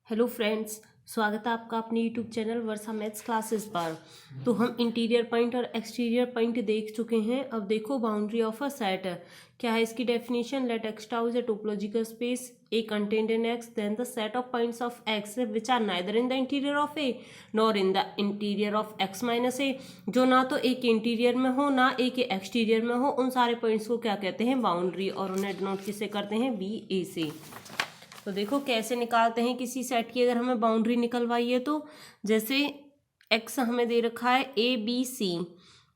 Hello friends, स्वागत है आपका अपने यूट्यूब चैनल वर्षा मैथ्स क्लासेस पर। तो हम इंटीरियर पॉइंट और एक्सटीरियर पॉइंट देख चुके हैं। अब देखो बाउंड्री ऑफ अ सेट क्या है इसकी definition. Let X tau is a topological space A contained in X, then the set of points of X which are neither in the interior of A nor in the interior of X minus A, जो ना तो ए के interior में हो ना ए के exterior में हो, उन सारे पॉइंट्स को क्या कहते हैं, बाउंड्री। और उन्हें डिनोट किससे करते हैं, बी ए से। तो देखो कैसे निकालते हैं किसी सेट की अगर हमें बाउंड्री निकलवाई है तो। जैसे एक्स हमें दे रखा है ए बी सी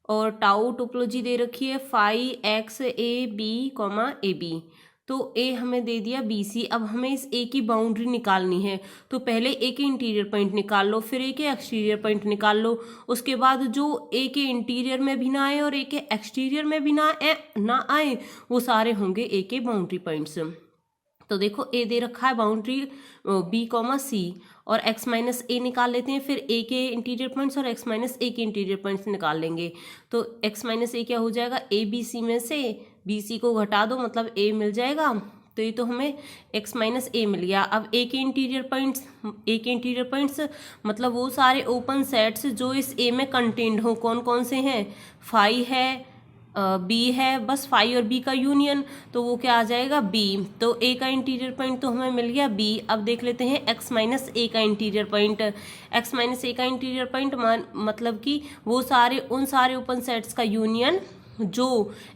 और टाउ टोपोलॉजी दे रखी है five X A B comma A B. तो ए हमें दे दिया बी सी। अब हमें इस ए की बाउंड्री निकालनी है तो पहले ए के इंटीरियर पॉइंट निकाल लो, फिर ए के एक्सटीरियर पॉइंट निकाल लो। उसके बाद जो ए के इंटीरियर में भी ना आए और ए के एक्सटीरियर में भी ना आए वो सारे होंगे ए के बाउंड्री पॉइंट्स। तो देखो ए दे रखा है बाउंड्री बी कॉमा सी और एक्स माइनस ए निकाल लेते हैं, फिर ए के इंटीरियर पॉइंट्स और एक्स माइनस ए के इंटीरियर पॉइंट्स निकाल लेंगे। तो एक्स माइनस ए क्या हो जाएगा, ए बी सी में से बी सी को घटा दो मतलब ए मिल जाएगा। तो ये तो हमें एक्स माइनस ए मिल गया। अब ए के इंटीरियर पॉइंट्स मतलब वो सारे ओपन सेट्स जो इस ए में कंटेन्ड हो। कौन कौन से हैं, फाइव है, बी है, बस फाइव और बी का यूनियन, तो वो क्या आ जाएगा बी। तो ए का इंटीरियर पॉइंट तो हमें मिल गया बी। अब देख लेते हैं एक्स माइनस ए का interior point. X minus A का इंटीरियर पॉइंट मतलब कि वो उन सारे ओपन सेट्स का यूनियन जो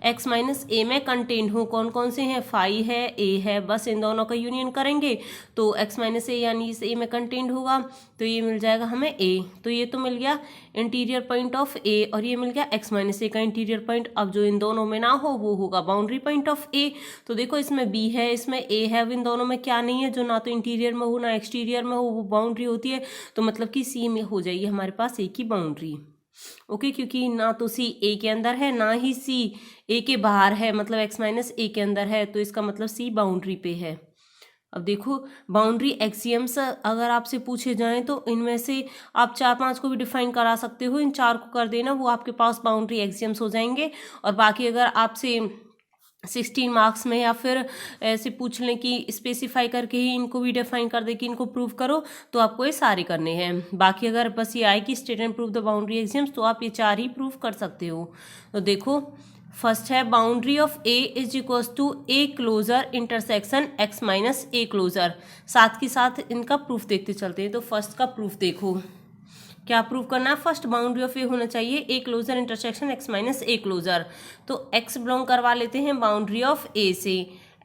x माइनस ए में कंटेन हो। कौन कौन से हैं, फाइव है, ए है, बस इन दोनों का यूनियन करेंगे तो x माइनस ए यानी इस ए में कंटेन्ड होगा। तो ये मिल जाएगा हमें ए। तो ये तो मिल गया इंटीरियर पॉइंट ऑफ ए और ये मिल गया x माइनस ए का इंटीरियर पॉइंट। अब जो इन दोनों में ना हो वो होगा बाउंड्री पॉइंट ऑफ ए। तो देखो इसमें b है, इसमें a है, अब इन दोनों में क्या नहीं है, जो ना तो इंटीरियर में हो ना एक्सटीरियर में हो, वो बाउंड्री होती है। तो मतलब कि c में हो जाएगी हमारे पास ए की बाउंड्री। ओके, क्योंकि ना तो सी ए के अंदर है ना ही सी ए के बाहर है, मतलब एक्स माइनस ए के अंदर है, तो इसका मतलब सी बाउंड्री पे है। अब देखो बाउंड्री एक्सियम्स अगर आपसे पूछे जाएं तो इनमें से आप 4-5 को भी डिफाइन करा सकते हो। इन 4 को कर देना, वो आपके पास बाउंड्री एक्सियम्स हो जाएंगे। और बाकी अगर आपसे 16 मार्क्स में या फिर ऐसे पूछ लें कि स्पेसिफाई करके ही इनको भी डिफाइन कर दे कि इनको प्रूव करो, तो आपको ये सारे करने हैं। बाकी अगर बस ये आए कि state and prove the boundary axioms, तो आप ये 4 ही प्रूव कर सकते हो। तो देखो फर्स्ट है boundary of A is equals to A closure intersection X minus A closure. साथ के साथ इनका प्रूफ देखते चलते हैं। तो फर्स्ट का प्रूफ देखो क्या प्रूव करना है, फर्स्ट बाउंड्री ऑफ ए होना चाहिए A closure intersection X minus A closure. तो एक्स बिलोंग करवा लेते हैं बाउंड्री ऑफ ए से।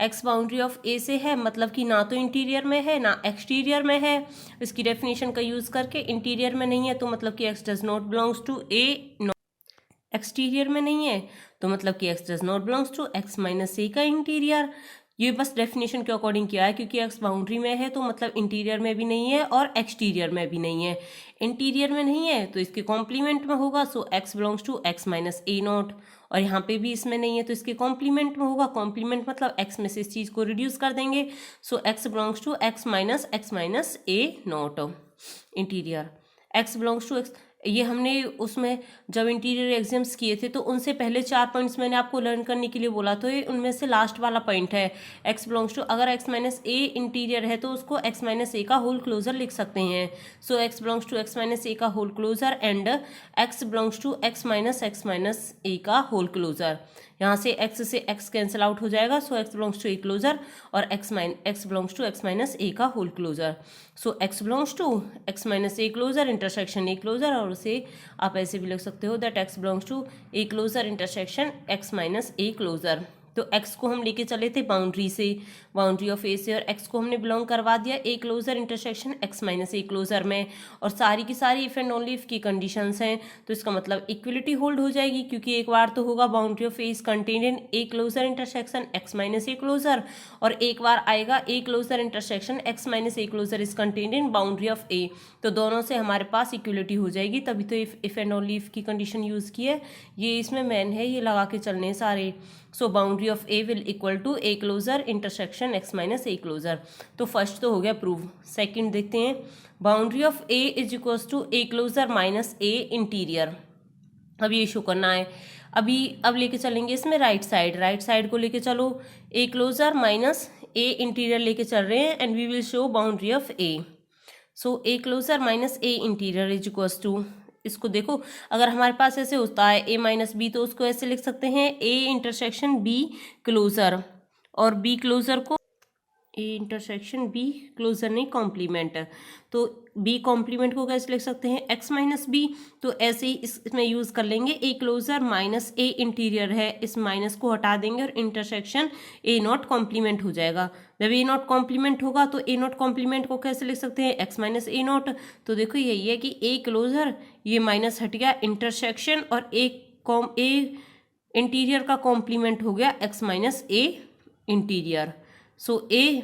एक्स बाउंड्री ऑफ ए से है मतलब कि ना तो इंटीरियर में है ना एक्सटीरियर में है। इसकी डेफिनेशन का यूज करके इंटीरियर में नहीं है तो मतलब कि X does not belongs to A. Exterior में नहीं है तो मतलब कि X does not belongs to X minus A का इंटीरियर। ये बस डेफिनेशन के अकॉर्डिंग किया है, क्योंकि एक्स बाउंड्री में है तो मतलब इंटीरियर में भी नहीं है और एक्सटीरियर में भी नहीं है। इंटीरियर में नहीं है तो इसके कॉम्प्लीमेंट में होगा, so X belongs to X minus A naught. और यहाँ पे भी इसमें नहीं है तो इसके कॉम्प्लीमेंट में होगा। कॉम्प्लीमेंट मतलब एक्स में से इस चीज़ को रिड्यूस कर देंगे, so X belongs to X minus A naught. Interior X belongs to X, ये हमने उसमें जब इंटीरियर एग्जाम्स किए थे तो उनसे पहले 4 पॉइंट्स मैंने आपको लर्न करने के लिए बोला, तो ये उनमें से लास्ट वाला पॉइंट है एक्स बिलोंग्स टू। अगर एक्स माइनस ए इंटीरियर है तो उसको एक्स माइनस ए का होल क्लोजर लिख सकते हैं। So X belongs to X minus A का whole closure and X belongs to X minus A का होल क्लोजर। यहाँ से एक्स कैंसिल आउट हो जाएगा, so X belongs to A closure और X belongs to X minus A का whole closure. So X belongs to X minus A closure intersection A closure, और उसे आप ऐसे भी लिख सकते हो that X belongs to A closure intersection X minus A closure. तो एक्स को हम लेके चले थे बाउंड्री से, बाउंड्री ऑफ ए से, और एक्स को हमने बिलोंग करवा दिया A closure intersection X minus A closure में। और सारी की सारी इफ एंड ओनली इफ की कंडीशंस हैं, तो इसका मतलब इक्वलिटी होल्ड हो जाएगी, क्योंकि एक बार तो होगा boundary of A is contained in A closure intersection X minus A closure, और एक बार आएगा A closure intersection X minus A closure is contained in boundary of A. तो दोनों से हमारे पास इक्वलिटी हो जाएगी, तभी तो इफ एंड ओनली इफ की कंडीशन यूज़ की है। ये इसमें मेन है, ये लगा के चलने हैं सारे। So boundary of A will equal to A closure intersection X minus A closure. तो फर्स्ट तो हो गया प्रूव। सेकंड देखते हैं, boundary of A is equals to A closure minus A interior. अब ये शो करना है। अब लेके चलेंगे इसमें राइट साइड को लेके चलो, A closure minus A interior लेके चल रहे हैं and we will show boundary of A. So A closure minus A interior is equals to, इसको देखो अगर हमारे पास ऐसे होता है ए माइनस बी तो उसको ऐसे लिख सकते हैं ए इंटरसेक्शन बी क्लोजर, और बी क्लोजर को ए इंटरसेक्शन बी क्लोजर नहीं कॉम्प्लीमेंट, तो बी कॉम्प्लीमेंट को कैसे लिख सकते हैं एक्स माइनस बी, तो ऐसे ही इसमें यूज़ कर लेंगे A closure minus A interior है, इस माइनस को हटा देंगे और इंटरसेक्शन ए नॉट कॉम्प्लीमेंट हो जाएगा। जब ए नॉट कॉम्प्लीमेंट होगा तो ए नॉट कॉम्प्लीमेंट को कैसे लिख सकते हैं एक्स माइनस ए नॉट, तो देखो यही है कि ए क्लोजर ये माइनस हट गया इंटरसेक्शन और ए इंटीरियर का कॉम्प्लीमेंट हो गया X minus A interior. So A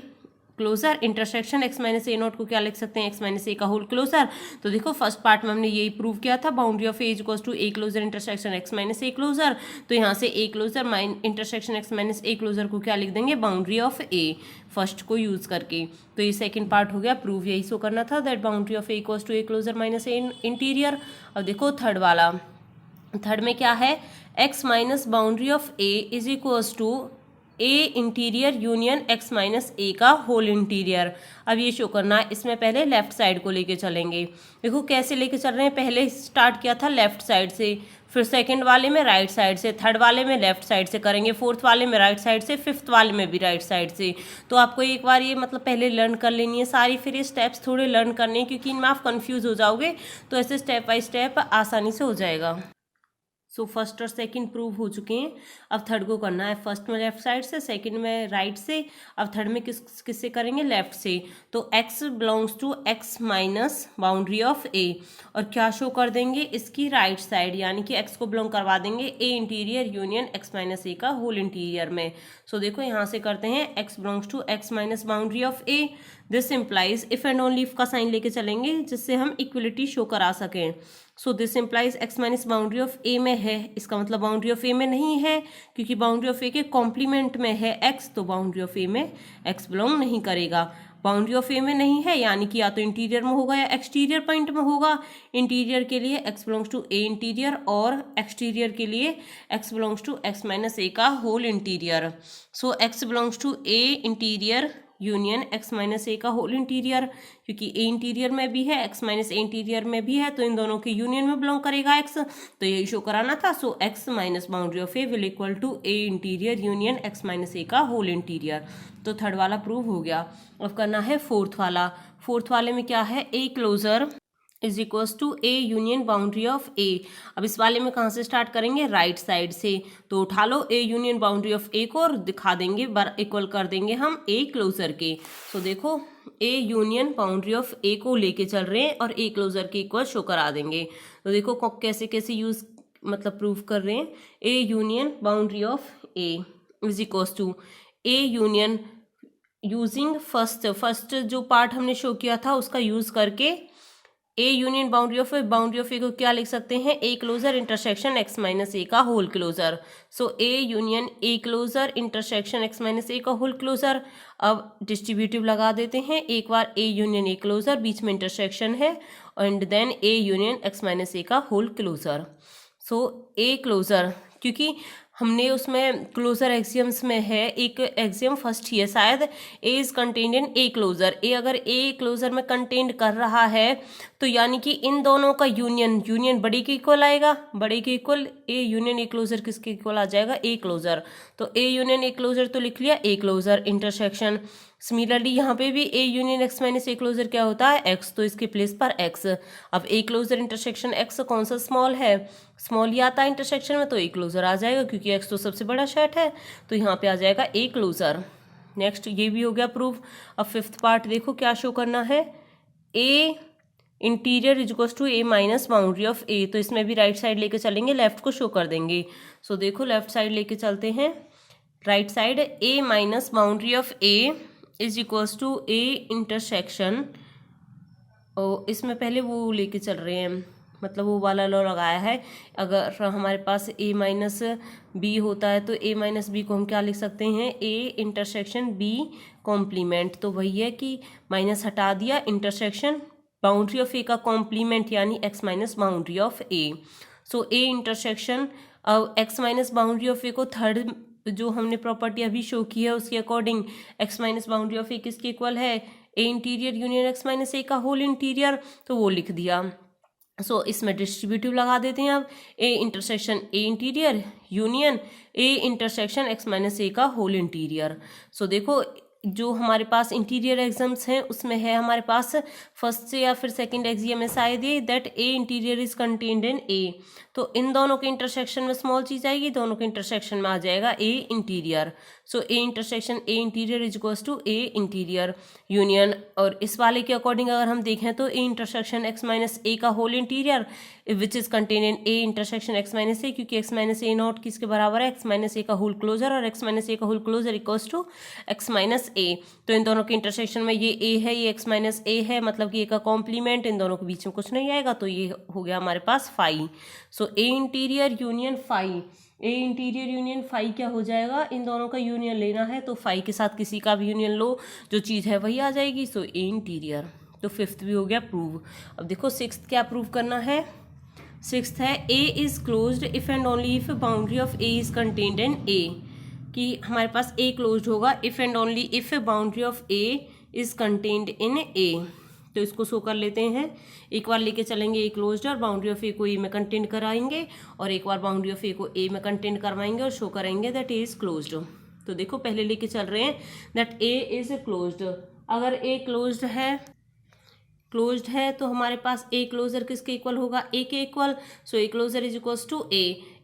closure intersection X minus A naught को क्या लिख सकते हैं एक्स माइनस ए का होल क्लोजर। तो देखो फर्स्ट पार्ट में हमने यही प्रूव किया था, boundary of A equals to A closure intersection X minus A closure, तो यहाँ से A closure intersection X minus A closure को क्या लिख देंगे बाउंड्री ऑफ ए फर्स्ट को यूज करके। तो ये सेकंड पार्ट हो गया प्रूव, यही शो करना था that boundary of A equals to A closure minus A interior. अब देखो थर्ड वाला, थर्ड में क्या है X minus boundary of A is equals to A interior union X minus A का होल इंटीरियर। अब ये शो करना है, इसमें पहले लेफ्ट साइड को लेके चलेंगे। देखो कैसे लेके चल रहे हैं, पहले स्टार्ट किया था लेफ्ट साइड से, फिर सेकंड वाले में राइट साइड से, थर्ड वाले में लेफ्ट साइड से करेंगे, फोर्थ वाले में राइट साइड से, फिफ्थ वाले में भी राइट साइड से। तो आपको एक बार ये मतलब पहले लर्न कर लेनी है सारी, फिर ये स्टेप्स थोड़े लर्न करने हैं क्योंकि इनमें आप कंफ्यूज हो जाओगे, तो ऐसे स्टेप बाय स्टेप आसानी से हो जाएगा। सो फर्स्ट और सेकंड प्रूव हो चुके हैं, अब थर्ड को करना है। फर्स्ट में लेफ्ट साइड से, सेकंड में राइट से, अब थर्ड में किससे करेंगे लेफ्ट से। तो x belongs to x minus boundary of a, और क्या शो कर देंगे इसकी राइट साइड, यानी कि x को बिलोंग करवा देंगे a interior union x minus a का होल इंटीरियर में। सो देखो यहाँ से करते हैं x belongs to x minus boundary of a, this implies if and only if का साइन लेके चलेंगे जिससे हम इक्वलिटी शो करा सकें। So this implies X minus boundary of A में है, इसका मतलब बाउंड्री ऑफ ए में नहीं है क्योंकि बाउंड्री ऑफ ए के कॉम्प्लीमेंट में है एक्स, तो बाउंड्री ऑफ ए में एक्स बिलोंग नहीं करेगा। बाउंड्री ऑफ ए में नहीं है यानी कि या तो इंटीरियर में होगा या एक्सटीरियर पॉइंट में होगा। इंटीरियर के लिए X belongs to A interior और एक्सटीरियर के लिए X belongs to X minus A का whole interior. So X belongs to A interior union X minus A का होल इंटीरियर, क्योंकि ए इंटीरियर में भी है एक्स माइनस ए इंटीरियर में भी है, तो इन दोनों के यूनियन में बिलोंग करेगा एक्स, तो यही शो कराना था। So X minus boundary of A will equal to A interior union X minus A का होल इंटीरियर। तो थर्ड वाला प्रूव हो गया। अब करना है फोर्थ वाला। फोर्थ वाले में क्या है A closure is equals to A union boundary of A. अब इस वाले में कहाँ से स्टार्ट करेंगे राइट साइड से, तो उठा लो ए यूनियन बाउंड्री ऑफ ए को और दिखा देंगे इक्वल कर देंगे हम ए क्लोजर के। सो देखो ए यूनियन बाउंड्री ऑफ ए को लेके चल रहे हैं और ए क्लोजर के इक्वल शो करा देंगे। तो देखो कैसे कैसे यूज मतलब प्रूव कर रहे हैं। A union boundary of A is equals to A union using first जो पार्ट हमने शो किया था उसका यूज करके A union boundary of A को क्या लिख सकते हैं A closure intersection X minus A का whole closure. So A union A closure intersection X minus A का होल क्लोजर। अब डिस्ट्रीब्यूटिव लगा देते हैं, एक बार ए यूनियन ए क्लोजर, बीच में इंटरसेक्शन है, and then A union X minus A का whole closure. So A closure, क्योंकि हमने उसमें क्लोजर एक्सियम्स में है एक एक्सियम फर्स्ट ही है शायद, A is contained in A closure. A अगर ए क्लोजर में कंटेन्ड कर रहा है तो यानी कि इन दोनों का यूनियन बड़ी के इक्वल आएगा, बड़े के equal A union A closure किसके इक्वल आ जाएगा ए क्लोजर। तो ए यूनियन ए क्लोजर तो लिख लिया ए क्लोजर इंटरसेक्शन। सिमिलरली यहाँ पे भी A union X minus A closure क्या होता है एक्स, तो इसके प्लेस पर एक्स। अब ए क्लोजर इंटरसेक्शन एक्स कौन सा स्मॉल है, स्मॉल ही आता है इंटरसेक्शन में, तो ए क्लोजर आ जाएगा क्योंकि एक्स तो सबसे बड़ा सेट है, तो यहाँ पे आ जाएगा ए क्लोजर। नेक्स्ट ये भी हो गया प्रूफ। अब फिफ्थ पार्ट देखो क्या शो करना है A interior is equals to A minus boundary of A, तो इसमें भी राइट साइड लेके चलेंगे, लेफ्ट को शो कर देंगे। सो देखो लेफ्ट साइड लेके चलते हैं, right side A minus boundary of A is equals to A intersection, और इसमें पहले वो लेके चल रहे हैं, मतलब वो वाला लॉ लगाया है। अगर हमारे पास ए माइनस बी होता है तो ए माइनस बी को हम क्या लिख सकते हैं ए इंटरसेक्शन बी कॉम्प्लीमेंट, तो वही है कि माइनस हटा दिया, इंटरसेक्शन बाउंड्री ऑफ ए का कॉम्प्लीमेंट यानी X minus boundary of A. So A intersection X minus boundary of A को थर्ड जो हमने प्रॉपर्टी अभी शो की है उसके according X minus boundary of A किसके इक्वल है A interior union X minus A का होल इंटीरियर, तो वो लिख दिया। सो इसमें डिस्ट्रीब्यूटिव लगा देते हैं अब, A intersection A interior union A intersection X minus A का होल इंटीरियर। सो देखो जो हमारे पास इंटीरियर एग्जाम्स हैं उसमें है हमारे पास फर्स्ट से या फिर सेकंड एग्जाम में शायद ये that A interior is contained in A, तो इन दोनों के इंटरसेक्शन में स्मॉल चीज आएगी, दोनों के इंटरसेक्शन में आ जाएगा A interior. So A intersection A interior is equals to A interior union, और इस वाले के अकॉर्डिंग अगर हम देखें तो A intersection X minus A का whole interior which is contain in A intersection X minus A, क्योंकि एक्स माइनस ए नॉट किसके बराबर है, एक्स माइनस ए का होल क्लोजर, और एक्स माइनस ए का whole closure equals to X minus A. तो इन दोनों के इंटरसेक्शन में ये ए है, ये एक्स माइनस ए है, मतलब कि ए का कॉम्प्लीमेंट, इन दोनों के बीच में कुछ नहीं आएगा, तो ये हो गया हमारे पास फाई। सो ए इंटीरियर यूनियन फाई, ए इंटीरियर यूनियन फाई क्या हो जाएगा, इन दोनों का यूनियन लेना है तो फाई के साथ किसी का भी यूनियन लो, जो चीज़ है वही आ जाएगी। सो ए इंटीरियर, तो फिफ्थ भी हो गया प्रूव। अब देखो सिक्स्थ क्या प्रूव करना है। सिक्स्थ है A is closed if and only if boundary of A is contained in A, कि हमारे पास ए क्लोज्ड होगा if and only if boundary of A is contained in A. तो इसको शो कर लेते हैं, एक बार लेके चलेंगे ए क्लोज्ड और बाउंड्री ऑफ ए को ए में कंटेंट कराएंगे, और एक बार बाउंड्री ऑफ ए को ए में कंटेंट करवाएंगे और शो करेंगे दैट ए इज क्लोज्ड। तो देखो पहले लेके चल रहे हैं दैट ए इज क्लोज्ड। अगर ए क्लोज्ड है तो हमारे पास ए क्लोजर किसके इक्वल होगा, ए के equal. So A closure is equals to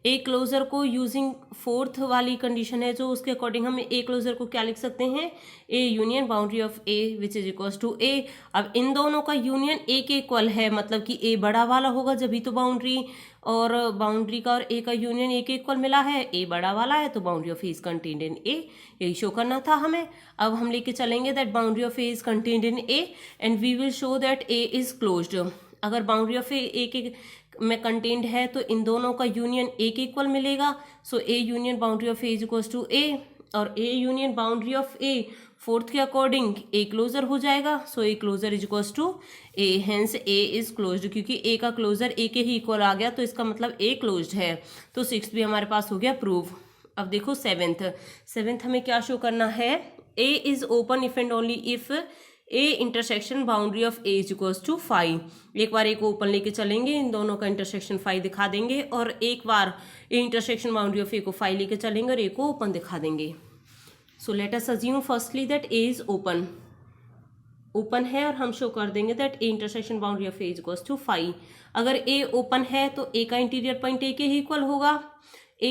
A closure को यूजिंग फोर्थ वाली कंडीशन है जो, उसके अकॉर्डिंग हम ए क्लोजर को क्या लिख सकते हैं, A union boundary of A which is equals to A. अब इन दोनों का यूनियन ए के इक्वल है, मतलब कि ए बड़ा वाला होगा जब भी तो बाउंड्री, और बाउंड्री का और ए का यूनियन ए के इक्वल मिला है, ए बड़ा वाला है तो boundary of A is contained in A, यही शो करना था हमें। अब हम लेके चलेंगे that boundary of A is contained in A and we will show that A is closed. अगर बाउंड्री ऑफ ए के में कंटेन्ड है तो इन दोनों का यूनियन ए के इक्वल मिलेगा। So A union boundary of A is equals to A, और A union boundary of A fourth के अकॉर्डिंग ए क्लोजर हो जाएगा। So A closure is equals to A, hence A is closed, क्योंकि A का closure ए के ही equal आ गया तो इसका मतलब ए क्लोज्ड है। तो सिक्स्थ भी हमारे पास हो गया प्रूव। अब देखो सेवेंथ हमें क्या शो करना है, A is open if and only if A intersection boundary of A is equals to phi. एक बार ए को ओपन लेके चलेंगे, इन दोनों का इंटरसेक्शन फाई दिखा देंगे, और एक बार ए इंटरसेक्शन बाउंड्री ऑफ ए को फाई लेके चलेंगे और ए को ओपन दिखा देंगे। So let us assume firstly that A is open है, और हम शो कर देंगे that A intersection boundary of A is equals to phi. अगर ए ओपन है तो ए का इंटीरियर पॉइंट ए के ही इक्वल होगा। ए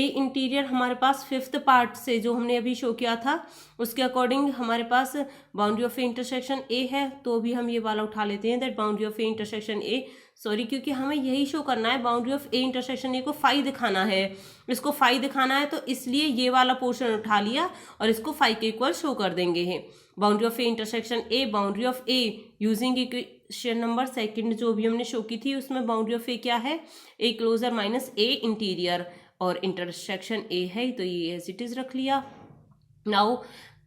इंटीरियर हमारे पास फिफ्थ पार्ट से जो हमने अभी शो किया था उसके अकॉर्डिंग हमारे पास boundary of A intersection A है, तो भी हम ये वाला उठा लेते हैं that boundary of A intersection A, क्योंकि हमें यही शो करना है, boundary of A intersection A को फाई दिखाना है, इसको फाई दिखाना है, तो इसलिए ये वाला पोर्शन उठा लिया और इसको फाई के इक्वल शो कर देंगे। Boundary of A intersection A, boundary of A using equation number second जो भी हमने शो की थी उसमें बाउंड्री ऑफ ए क्या है, A closure minus A interior, और इंटरसेक्शन ए है तो ये एज इट इज रख लिया। नाउ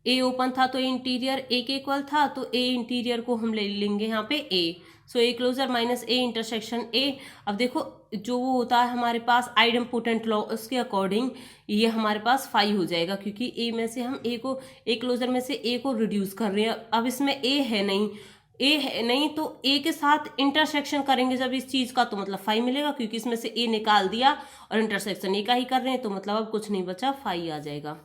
ए ओपन था तो ए इंटीरियर ए के इक्वल था, तो ए इंटीरियर को हम ले लेंगे यहाँ पे A. So A closure minus A intersection A. अब देखो जो वो होता है हमारे पास आइडेम्पोटेंट लॉ, उसके अकॉर्डिंग ये हमारे पास फाई हो जाएगा, क्योंकि ए में से हम ए क्लोजर में से ए को रिड्यूस कर रहे हैं। अब इसमें ए है नहीं तो ए के साथ इंटरसेक्शन करेंगे जब इस चीज का, तो मतलब फाई मिलेगा, क्योंकि इसमें से ए निकाल दिया और इंटरसेक्शन ए का ही कर रहे हैं, तो मतलब अब कुछ नहीं बचा, फाई आ जाएगा।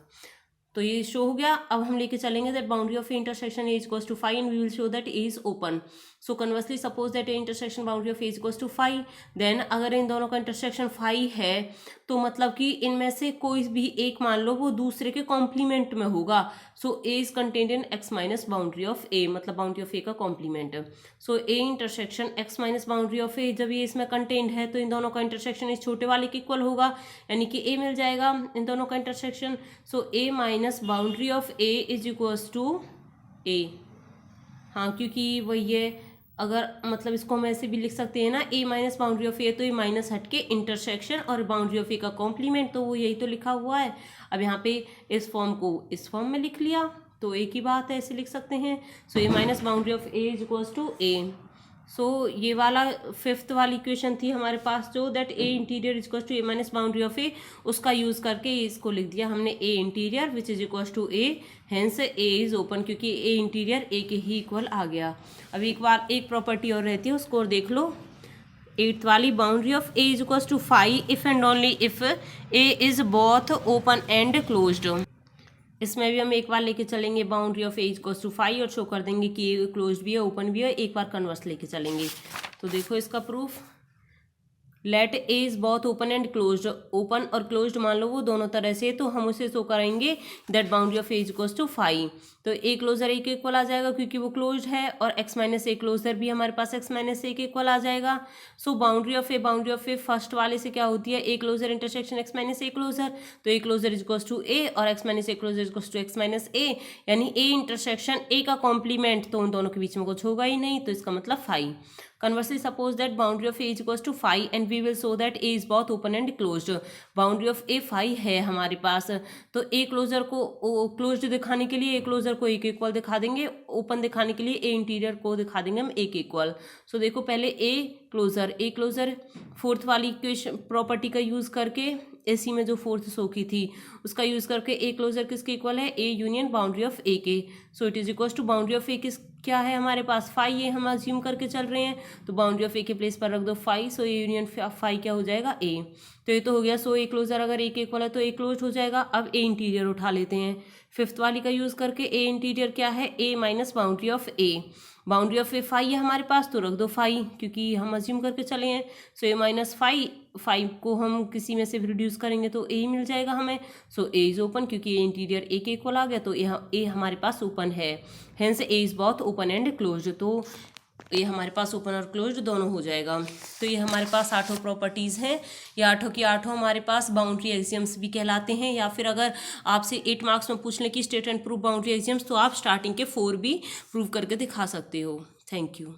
तो ये शो हो गया। अब हम लेके चलेंगे that boundary of A intersection A is equals to phi and we will show that A is open. So conversely suppose that A intersection boundary of A is equals to phi, then अगर इन दोनों का intersection phi है तो मतलब कि इनमें से कोई भी एक मान लो वो दूसरे के कॉम्प्लीमेंट में होगा। So A is contained in X minus boundary of A, मतलब बाउंड्री ऑफ ए का complement. So A intersection X minus boundary of A, जब ये इसमें कंटेन्ड है तो इन दोनों का इंटरसेक्शन इस छोटे वाले के इक्वल होगा, यानी कि ए मिल जाएगा इन दोनों का intersection. So A minus boundary of A is equals to A. हाँ, क्योंकि वही है, अगर मतलब इसको हम ऐसे भी लिख सकते हैं ना, ए माइनस बाउंड्री ऑफ ए, तो ये माइनस हट के इंटरसेक्शन और बाउंड्री ऑफ ए का कॉम्प्लीमेंट, तो वो यही तो लिखा हुआ है। अब यहाँ पे इस फॉर्म को इस फॉर्म में लिख लिया तो एक ही बात है, ऐसे लिख सकते हैं। So A minus boundary of A is equals to A. So ये वाला फिफ्थ वाली इक्वेशन थी हमारे पास जो that A interior is equal to A minus boundary of A, उसका यूज करके इसको लिख दिया हमने A interior which is equal to A, hence A is open, क्योंकि ए इंटीरियर ए के ही इक्वल आ गया। अब एक बार एक प्रॉपर्टी और रहती है उसको और देख लो, एट्थ वाली, boundary of A is equal to five if and only if A is both open and closed. इसमें भी हम एक बार लेके चलेंगे boundary of A is equal to five और शो कर देंगे कि ए क्लोज्ड भी है ओपन भी है, एक बार कन्वर्स लेके चलेंगे। तो देखो इसका proof, let A is both open and closed, open और क्लोज्ड मान लो वो दोनों तरह से, तो हम उसे शो करेंगे that boundary of A is equal to five. तो ए क्लोजर ए के इक्वल आ जाएगा क्योंकि वो क्लोज्ड है, और एक्स माइनस ए क्लोजर भी हमारे पास एक्स माइनस ए के इक्वल आ जाएगा। So boundary of A first वाले से क्या होती है, A closure intersection X minus A closure, तो A closure is equal to A और X minus A closure is equal to X minus A, यानी ए इंटरसेक्शन ए का कॉम्प्लीमेंट, तो उन दोनों के बीच में कुछ होगा ही नहीं, तो इसका मतलब five. Conversely, suppose that boundary of A is equals to 5 and we will show that A is both open and closed. Boundary of A 5 है हमारे पास, तो A क्लोजर को क्लोज्ड दिखाने के लिए A क्लोजर को A के इक्वल दिखा देंगे, ओपन दिखाने के लिए A इंटीरियर को दिखा देंगे हम A के इक्वल। सो देखो पहले A क्लोजर फोर्थ वाली इक्वेशन प्रॉपर्टी का यूज करके, एसी में जो फोर्थ शो की थी उसका यूज करके ए क्लोजर किसके इक्वल है, A union boundary of A के। So it is equal to boundary of A किस क्या है हमारे पास फाइव, ये हम अज्यूम करके चल रहे हैं, तो बाउंड्री ऑफ ए के प्लेस पर रख दो five, so A union five क्या हो जाएगा ए। तो ये तो हो गया, सो ए क्लोजर अगर ए के इक्वल है तो ए क्लोज हो जाएगा। अब ए इंटीरियर उठा लेते हैं फिफ्थ वाली का यूज करके, ए इंटीरियर क्या है, A minus boundary of A, boundary of A five है हमारे पास तो रख दो फाइव क्योंकि हम अज्यूम करके चले हैं। सो ए माइनस फाइव को हम किसी में से रिड्यूस करेंगे तो ए ही मिल जाएगा हमें। सो ए इज ओपन क्योंकि ए इंटीरियर ए के इक्वल आ गया, तो ए हमारे पास ओपन है, hence A is both open and closed, तो ये हमारे पास ओपन और क्लोज्ड दोनों हो जाएगा। तो ये हमारे पास आठों प्रॉपर्टीज़ हैं, ये आठों की आठों हमारे पास बाउंड्री एक्सियम्स भी कहलाते हैं, या फिर अगर आपसे 8 मार्क्स में पूछ लें कि state and prove boundary axioms, तो आप स्टार्टिंग के 4 भी प्रूव करके दिखा सकते हो। Thank you.